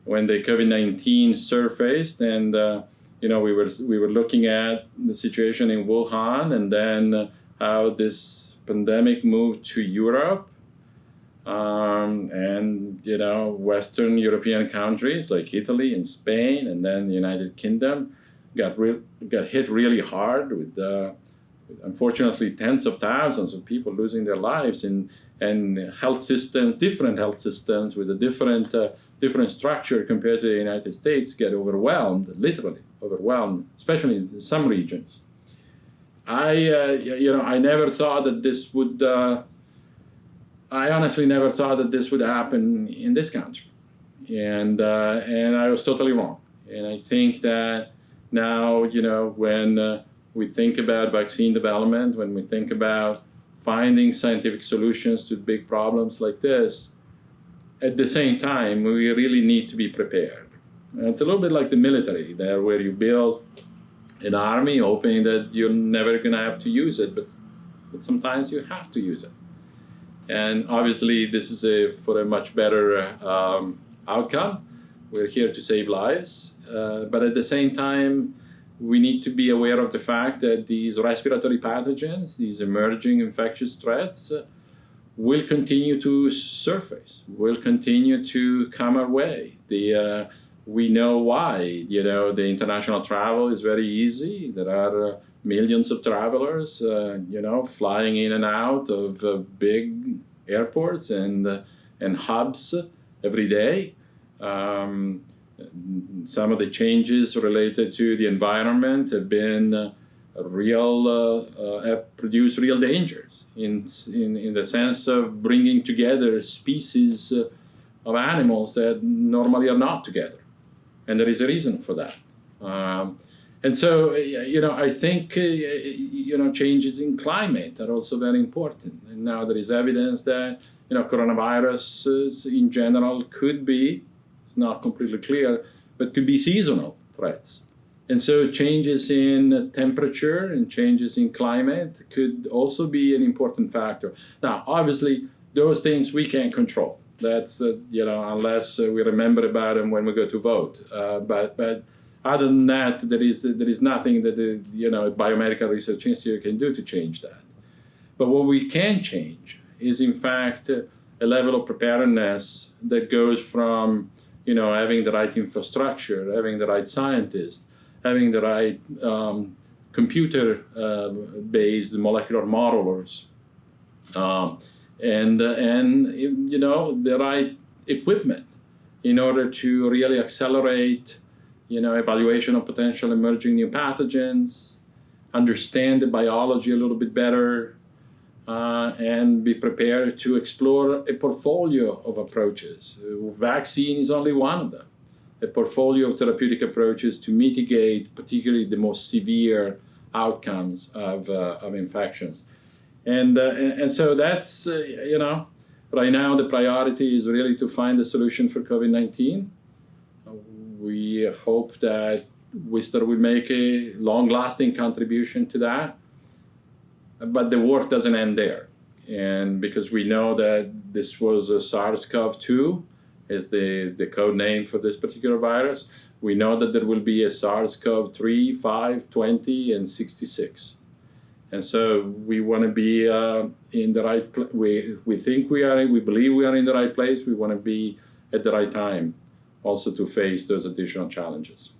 when the COVID-19 surfaced, and we were looking at the situation in Wuhan, and then how this pandemic moved to Europe, and Western European countries like Italy and Spain, and then the United Kingdom got hit really hard with unfortunately tens of thousands of people losing their lives, and health systems, different health systems with a different structure compared to the United States, get overwhelmed, literally overwhelmed, especially in some regions. I never thought that this would. I honestly never thought that this would happen in this country, and I was totally wrong. And I think that now, when we think about vaccine development, when we think about finding scientific solutions to big problems like this, at the same time, we really need to be prepared. And it's a little bit like the military, there where you build an army hoping that you're never going to have to use it, but sometimes you have to use it. And obviously, this is for a much better outcome. We're here to save lives, but at the same time, we need to be aware of the fact that these respiratory pathogens, these emerging infectious threats, will continue to surface, will continue to come our way. We know why. The international travel is very easy. There are millions of travelers, flying in and out of big airports and hubs every day. Some of the changes related to the environment have been have produced real dangers in the sense of bringing together species of animals that normally are not together, and there is a reason for that. And so, I think changes in climate are also very important. And now there is evidence that coronaviruses in general could be, it's not completely clear, but could be seasonal threats. And so changes in temperature and changes in climate could also be an important factor. Now, obviously, those things we can't control. That's, unless we remember about them when we go to vote. But other than that, there is nothing that a biomedical research institute can do to change that. But what we can change is, in fact, a level of preparedness that goes from having the right infrastructure, having the right scientists, having the right computer-based molecular modelers, and the right equipment in order to really accelerate evaluation of potential emerging new pathogens, understand the biology a little bit better, and be prepared to explore a portfolio of approaches. Vaccine is only one of them. A portfolio of therapeutic approaches to mitigate particularly the most severe outcomes of infections. And so that's, right now the priority is really to find a solution for COVID-19. We hope that Wistar will make a long-lasting contribution to that. But the work doesn't end there. And because we know that this was a SARS-CoV-2 is the code name for this particular virus, we know that there will be a SARS-CoV-3, 5, 20, and 66. And so we want to be in the right place. We believe we are in the right place. We want to be at the right time also to face those additional challenges.